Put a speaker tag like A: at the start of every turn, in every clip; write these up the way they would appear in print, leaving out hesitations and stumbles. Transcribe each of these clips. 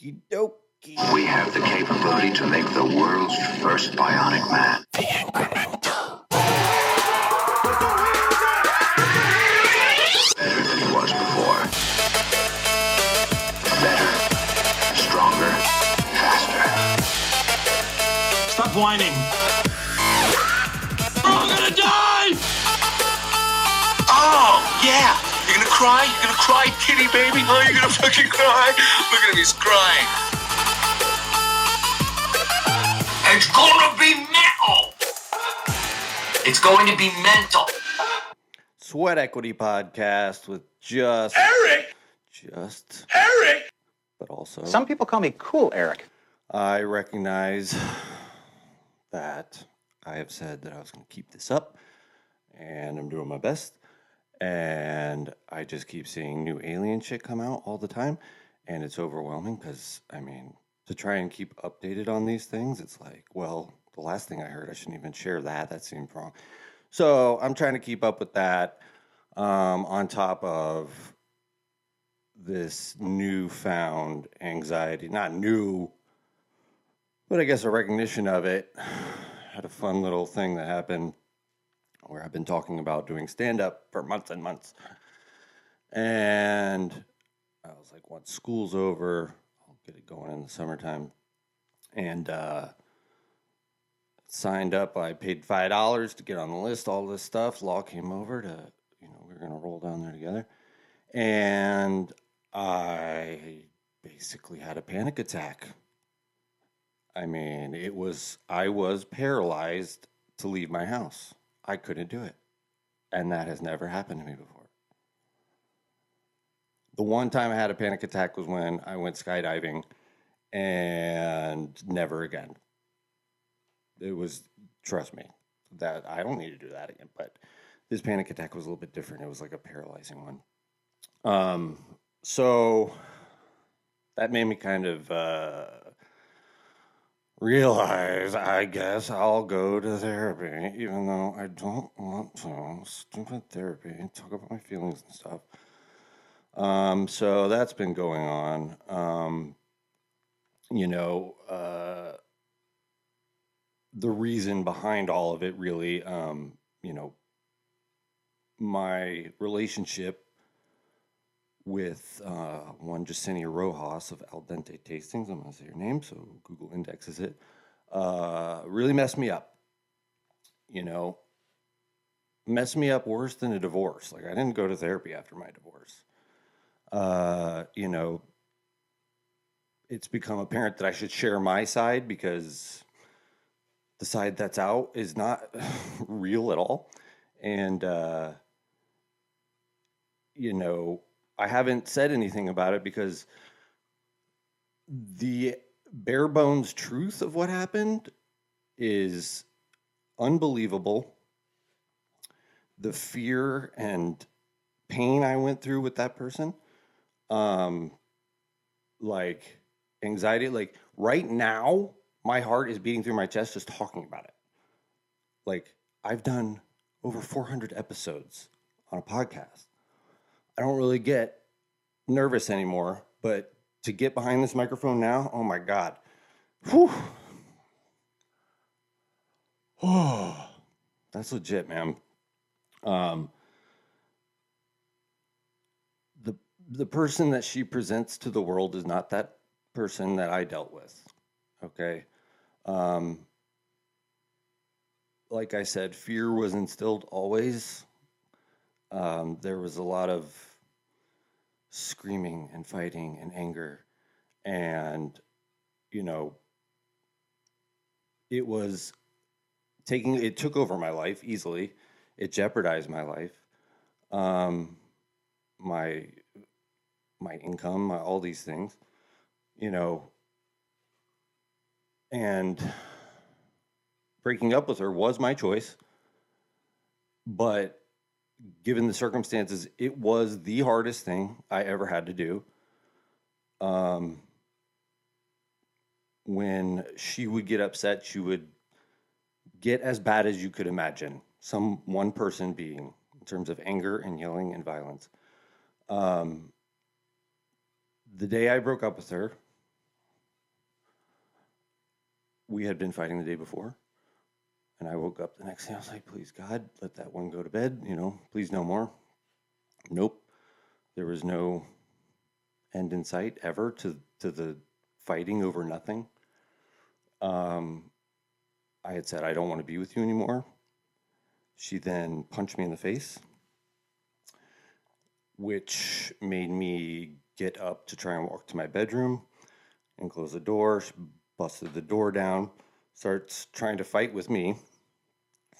A: Okie dokie.
B: We have the capability to make the world's first bionic man.
A: The incremental.
B: Better than he was before. Better, stronger, faster.
C: Stop whining. We're all gonna die!
D: Oh, yeah. You're gonna cry? You're gonna cry, kitty baby? Oh, you're gonna fucking cry? Look at him, he's crying. It's gonna be metal! It's going to be mental.
A: SweatEquity podcast with just...
D: Eric!
A: But also...
E: Some people call me Cool Eric.
A: I recognize that I have said that I was going to keep this up, and I'm doing my best. And I just keep seeing new alien shit come out all the time, and it's overwhelming because, I mean, to try and keep updated on these things, it's like, well, the last thing I heard, I shouldn't even share that. That seemed wrong. So I'm trying to keep up with that on top of this newfound anxiety. Not new, but I guess a recognition of it. Had a fun little thing that happened where I've been talking about doing stand-up for months and months. And I was like, once school's over, I'll get it going in the summertime. And signed up. I paid $5 to get on the list, all this stuff. Law came over to, we were going to roll down there together. And I basically had a panic attack. I mean, I was paralyzed to leave my house. I couldn't do it. And that has never happened to me before. The one time I had a panic attack was when I went skydiving, and never again. It was, trust me, that I don't need to do that again. But this panic attack was a little bit different. It was like a paralyzing one. So that made me kind of realize, I guess, I'll go to therapy, even though I don't want to. Stupid therapy. Talk about my feelings and stuff. So that's been going on. The reason behind all of it really, my relationship with one Jacinia Rojas of Al Dente Tastings, I'm going to say her name, so Google indexes it, really messed me up. Messed me up worse than a divorce. Like, I didn't go to therapy after my divorce. It's become apparent that I should share my side because the side that's out is not real at all. And, I haven't said anything about it because the bare bones truth of what happened is unbelievable. The fear and pain I went through with that person, like anxiety, like right now, my heart is beating through my chest just talking about it. Like, I've done over 400 episodes on a podcast. I don't really get nervous anymore, but to get behind this microphone now, oh my God. Whew. Oh, that's legit, man. The person that she presents to the world is not that person that I dealt with. Okay. Like I said, fear was instilled always. There was a lot of screaming and fighting and anger. And, it took over my life easily. It jeopardized my life. My income, all these things, and breaking up with her was my choice, but given the circumstances, it was the hardest thing I ever had to do. When she would get upset, she would get as bad as you could imagine. One person being, in terms of anger and yelling and violence. The day I broke up with her, we had been fighting the day before. And I woke up the next day. I was like, please, God, let that one go to bed. Please no more. Nope. There was no end in sight ever to the fighting over nothing. I had said, I don't want to be with you anymore. She then punched me in the face, which made me get up to try and walk to my bedroom and close the door. She busted the door down, starts trying to fight with me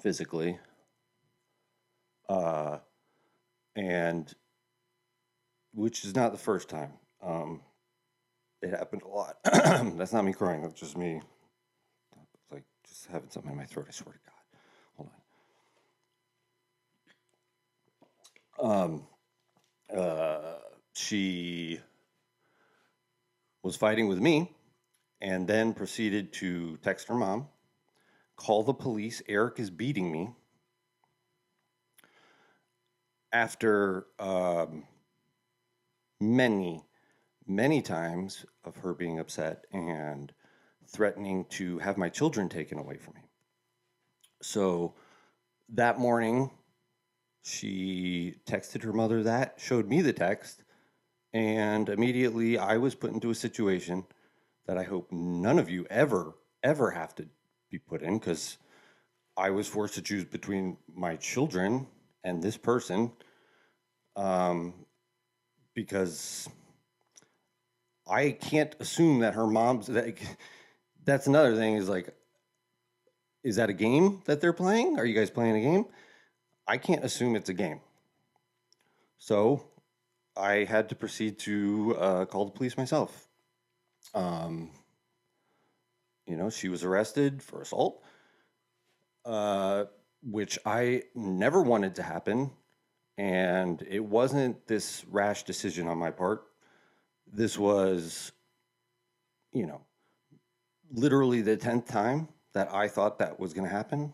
A: physically. And which is not the first time. It happened a lot. That's not me crying. That's just me. It's like just having something in my throat. I swear to God. Hold on. She was fighting with me and then proceeded to text her mom, call the police. Eric is beating me. After many times of her being upset and threatening to have my children taken away from me. So that morning, she texted her mother that, showed me the text, and immediately I was put into a situation that I hope none of you ever have to be put in, because I was forced to choose between my children and this person, because I can't assume that her mom's, that's another thing, is like, is that a game that they're playing? Are you guys playing a game? I can't assume it's a game. So I had to proceed to call the police myself. She was arrested for assault, which I never wanted to happen. And it wasn't this rash decision on my part. This was, literally the 10th time that I thought that was going to happen,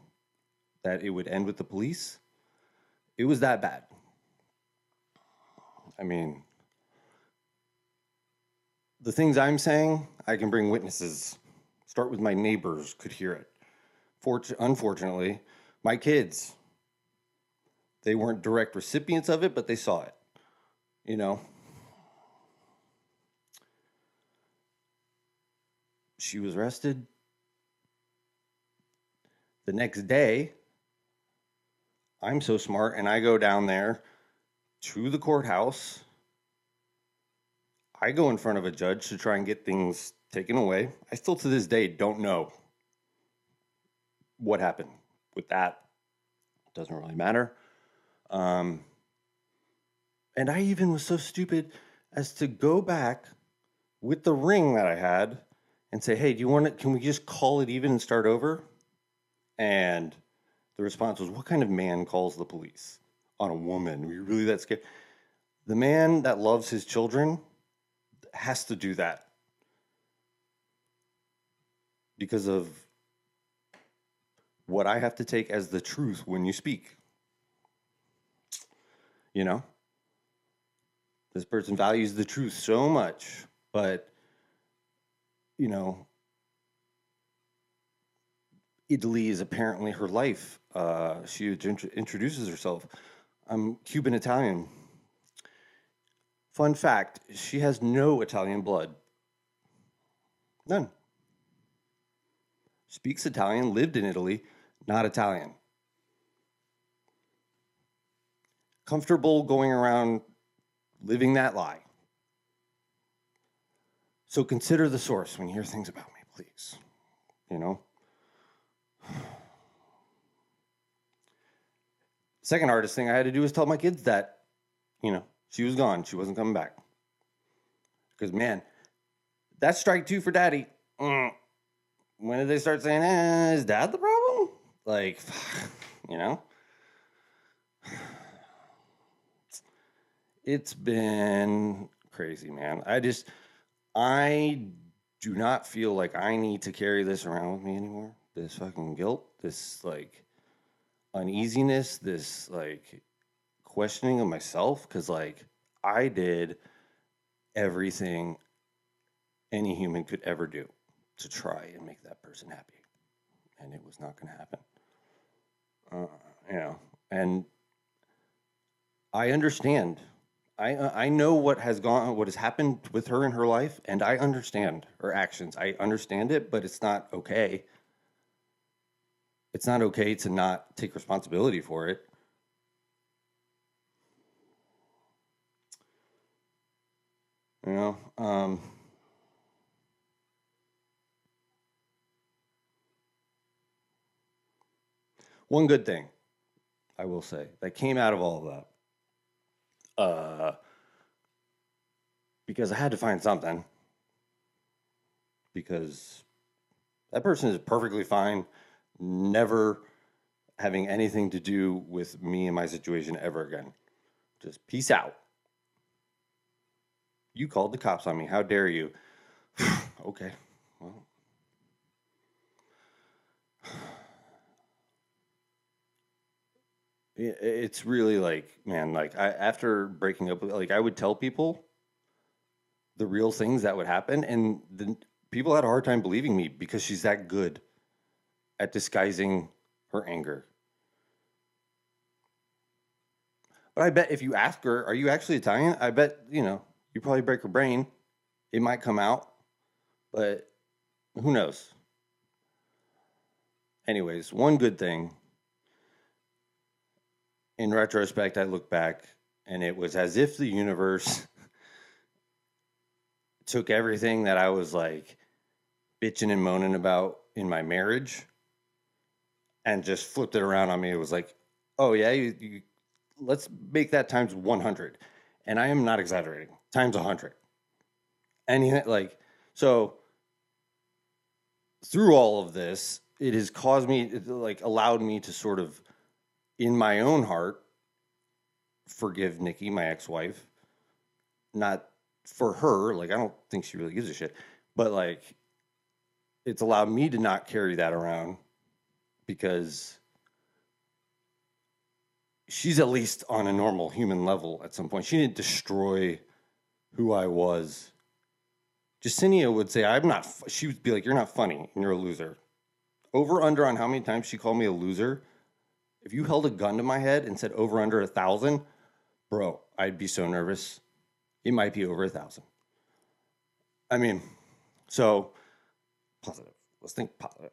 A: that it would end with the police. It was that bad. I mean, the things I'm saying, I can bring witnesses. Start with my neighbors could hear it. Unfortunately, my kids, they weren't direct recipients of it, but they saw it, She was arrested. The next day, I'm so smart, and I go down there to the courthouse. I go in front of a judge to try and get things taken away. I still to this day don't know what happened with that. It doesn't really matter. And I even was so stupid as to go back with the ring that I had and say, hey, can we just call it even and start over? And the response was, what kind of man calls the police on a woman? Were you really that scared? The man that loves his children has to do that because of what I have to take as the truth when you speak. This person values the truth so much, but, Italy is apparently her life. She introduces herself. I'm Cuban Italian. Fun fact, she has no Italian blood. None. Speaks Italian, lived in Italy, not Italian. Comfortable going around living that lie. So consider the source when you hear things about me, please. Second hardest thing I had to do was tell my kids that, she was gone. She wasn't coming back. Because, man, that's strike two for daddy. When did they start saying, is dad the problem? Like, It's been crazy, man. I do not feel like I need to carry this around with me anymore. This fucking guilt, this, uneasiness, this, questioning of myself. Because, I did everything any human could ever do. to try and make that person happy. And it was not going to happen. And I understand. I know what has happened with her in her life, and I understand her actions. I understand it, but it's not okay. It's not okay to not take responsibility for it. One good thing, I will say, that came out of all of that, because I had to find something, because that person is perfectly fine, never having anything to do with me and my situation ever again. Just peace out. You called the cops on me. How dare you? Okay, well. It's really like, man, like after breaking up, like I would tell people the real things that would happen, and the people had a hard time believing me because she's that good at disguising her anger. But I bet if you ask her, are you actually Italian? I bet, you probably break her brain. It might come out, but who knows? Anyways, one good thing. In retrospect, I look back and it was as if the universe took everything that I was like bitching and moaning about in my marriage and just flipped it around on me. It was like, oh yeah, you let's make that times 100. And I am not exaggerating, times 100. And so through all of this, it has caused me, allowed me to sort of, in my own heart, forgive Nikki, my ex-wife. Not for her, I don't think she really gives a shit, but it's allowed me to not carry that around because she's at least on a normal human level at some point. She didn't destroy who I was. Jacinia would say, she would be like, you're not funny and you're a loser. Over under on how many times she called me a loser. If you held a gun to my head and said over under 1,000, bro, I'd be so nervous. It might be over 1,000. I mean, so positive. Let's think positive.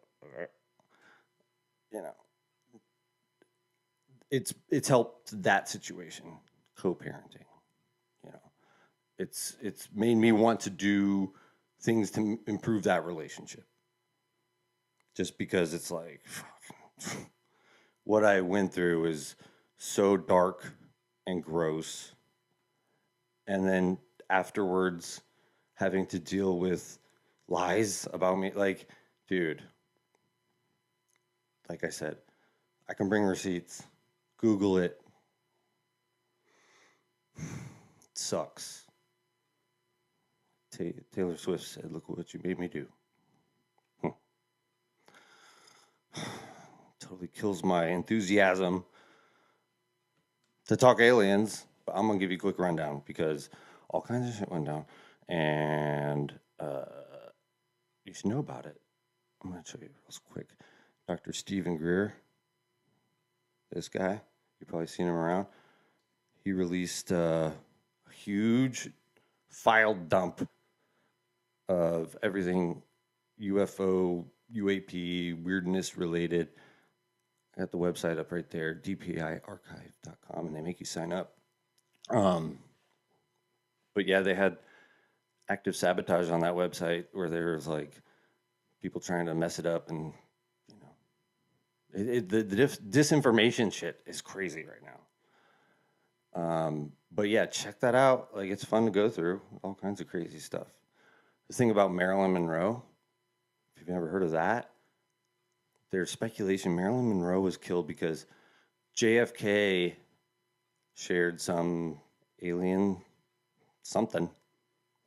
A: It's helped that situation, co-parenting. It's made me want to do things to improve that relationship. Just because it's like, what I went through is so dark and gross. And then afterwards, having to deal with lies about me. Dude, like I said, I can bring receipts. Google it. It sucks. Taylor Swift said, look what you made me do. Totally kills my enthusiasm to talk aliens, but I'm going to give you a quick rundown because all kinds of shit went down, and you should know about it. I'm going to show you real quick. Dr. Stephen Greer, this guy, you've probably seen him around. He released a huge file dump of everything UFO, UAP, weirdness related. I got the website up right there, dpiarchive.com, and they make you sign up. But yeah, they had active sabotage on that website where there was people trying to mess it up, and the disinformation shit is crazy right now. But yeah, check that out. It's fun to go through all kinds of crazy stuff. The thing about Marilyn Monroe, if you've never heard of that, there's speculation Marilyn Monroe was killed because JFK shared some alien something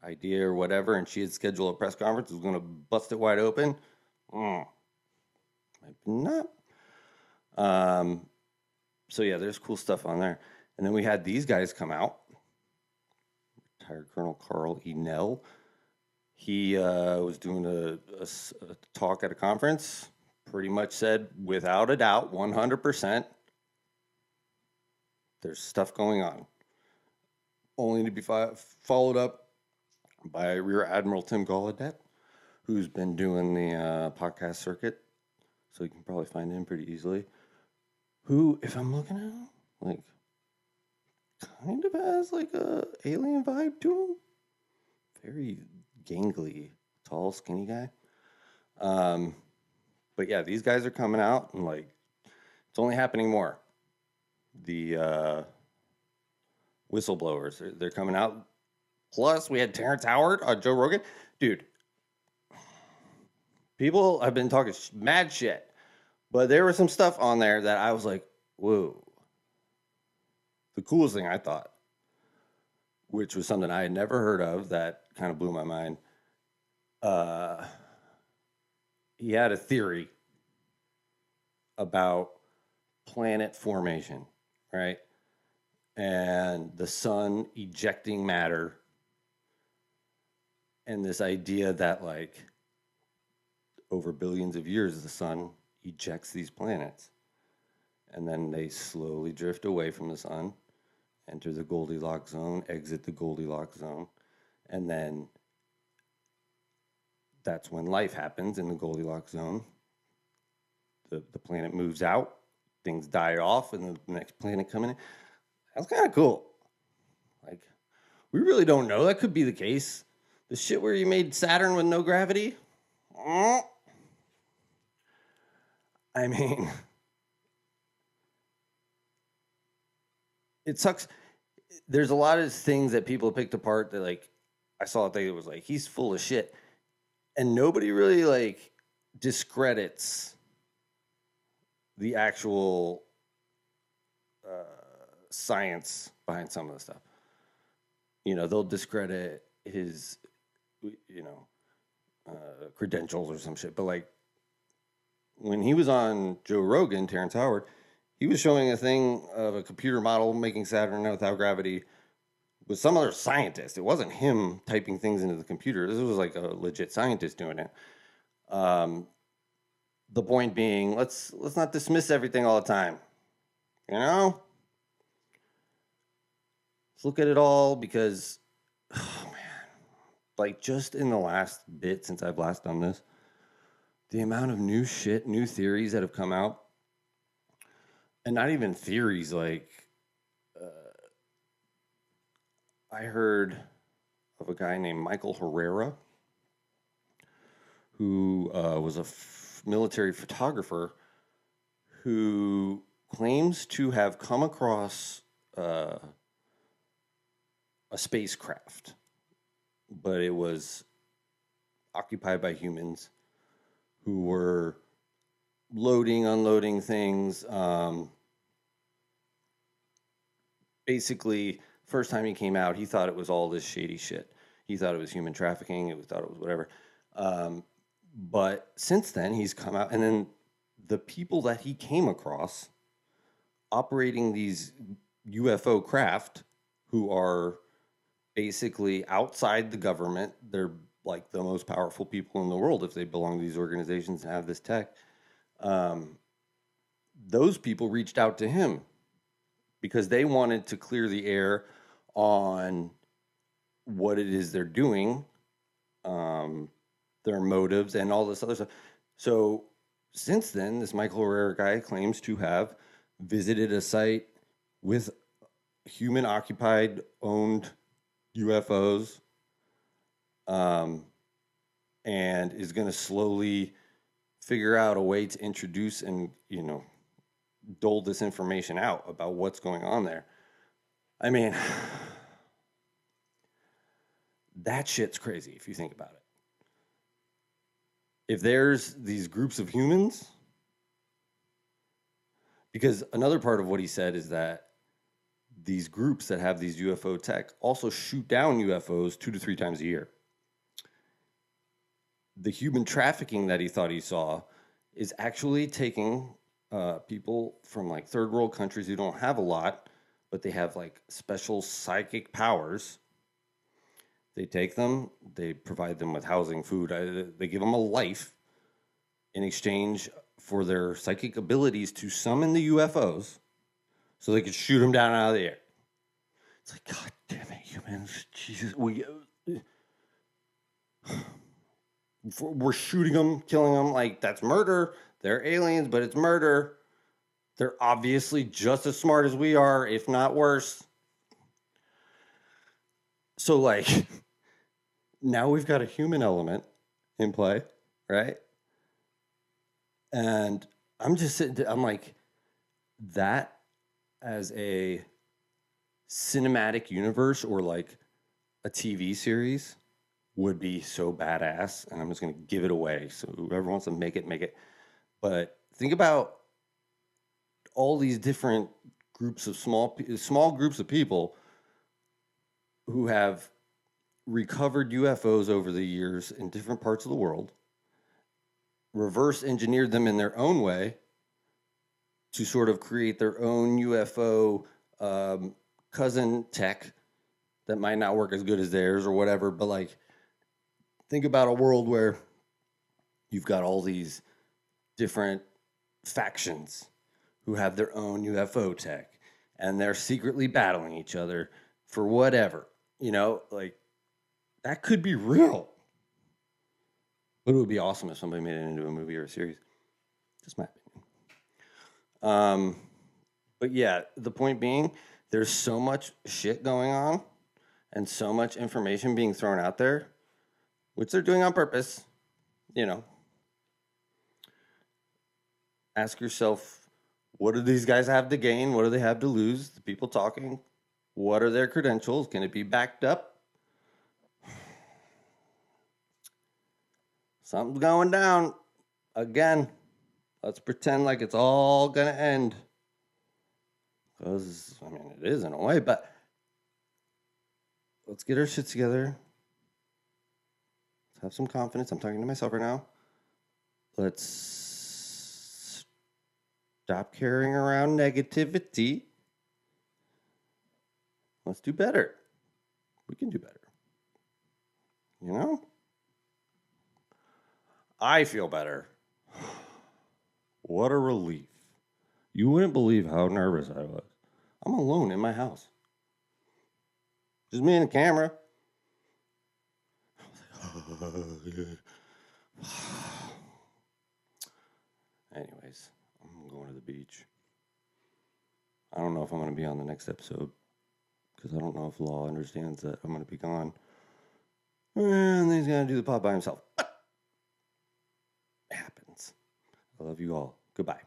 A: idea or whatever, and she had scheduled a press conference, was going to bust it wide open. Maybe not. So yeah, there's cool stuff on there. And then we had these guys come out. Retired Colonel Carl E. Nell. He was doing a talk at a conference, pretty much said, without a doubt, 100%, there's stuff going on. Only to be followed up by Rear Admiral Tim Gallaudet, who's been doing the podcast circuit, so you can probably find him pretty easily. Who, if I'm looking at him, like, kind of has like a alien vibe to him. Very gangly, tall, skinny guy. But yeah, these guys are coming out, and like, it's only happening more. The whistleblowers, they're coming out. Plus, we had Terrence Howard on Joe Rogan. Dude, people have been talking mad shit, but there was some stuff on there that I was like, whoa. The coolest thing I thought, which was something I had never heard of that kind of blew my mind. He had a theory about planet formation, right? And the sun ejecting matter, and this idea that, like, over billions of years, the sun ejects these planets, and then they slowly drift away from the sun, enter the Goldilocks zone, exit the Goldilocks zone, and then that's when life happens in the Goldilocks zone. The planet moves out, things die off, and the next planet coming in. That's kind of cool. Like, we really don't know. That could be the case. The shit where you made Saturn with no gravity. I mean, it sucks. There's a lot of things that people picked apart that, like, I saw a thing that was like, he's full of shit. And nobody really, like, discredits the actual science behind some of the stuff. You know, they'll discredit his, credentials or some shit. But, like, when he was on Joe Rogan, Terrence Howard, he was showing a thing of a computer model making Saturn without gravity with some other scientist. It wasn't him typing things into the computer. This was like a legit scientist doing it. The point being, let's not dismiss everything all the time. You know? Let's look at it all, because, oh man, like, just in the last bit since I've last done this, the amount of new shit, new theories that have come out, and not even theories, like, I heard of a guy named Michael Herrera, who was a military photographer who claims to have come across a spacecraft, but it was occupied by humans who were loading, unloading things. Basically, first time he came out, he thought it was all this shady shit. He thought it was human trafficking. He thought it was whatever. But since then, he's come out, and then the people that he came across operating these UFO craft, who are basically outside the government, they're like the most powerful people in the world if they belong to these organizations and have this tech. Those people reached out to him because they wanted to clear the air on what it is they're doing, their motives, and all this other stuff. So since then, this Michael Herrera guy claims to have visited a site with human-occupied, owned UFOs, and is going to slowly figure out a way to introduce and, dole this information out about what's going on there. I mean, that shit's crazy if you think about it. If there's these groups of humans, because another part of what he said is that these groups that have these UFO tech also shoot down UFOs 2 to 3 times a year. The human trafficking that he thought he saw is actually taking people from like third world countries who don't have a lot, but they have like special psychic powers. They take them, they provide them with housing, food, they give them a life in exchange for their psychic abilities to summon the UFOs so they could shoot them down out of the air. It's like, God damn it, humans. Jesus. We're shooting them, killing them. Like, that's murder. They're aliens, but it's murder. They're obviously just as smart as we are, if not worse. So, like, now we've got a human element in play, right? And I'm just sitting there, I'm like, that as a cinematic universe or like a TV series would be so badass. And I'm just going to give it away. So whoever wants to make it. But think about all these different groups of small groups of people who have recovered UFOs over the years in different parts of the world, reverse engineered them in their own way to sort of create their own UFO cousin tech that might not work as good as theirs or whatever. But like, think about a world where you've got all these different factions who have their own UFO tech and they're secretly battling each other for whatever, like that could be real. But it would be awesome if somebody made it into a movie or a series. Just my opinion. But yeah, the point being, there's so much shit going on and so much information being thrown out there, which they're doing on purpose, Ask yourself, what do these guys have to gain? What do they have to lose? The people talking, what are their credentials? Can it be backed up? Something's going down. Again, let's pretend like it's all going to end. Because, it is in a way, but let's get our shit together. Let's have some confidence. I'm talking to myself right now. Let's stop carrying around negativity. Let's do better. We can do better. I feel better. What a relief. You wouldn't believe how nervous I was. I'm alone in my house. Just me and the camera. Anyways, I'm going to the beach. I don't know if I'm going to be on the next episode because I don't know if Law understands that I'm going to be gone. And then he's going to do the pod by himself. But it happens. I love you all. Goodbye.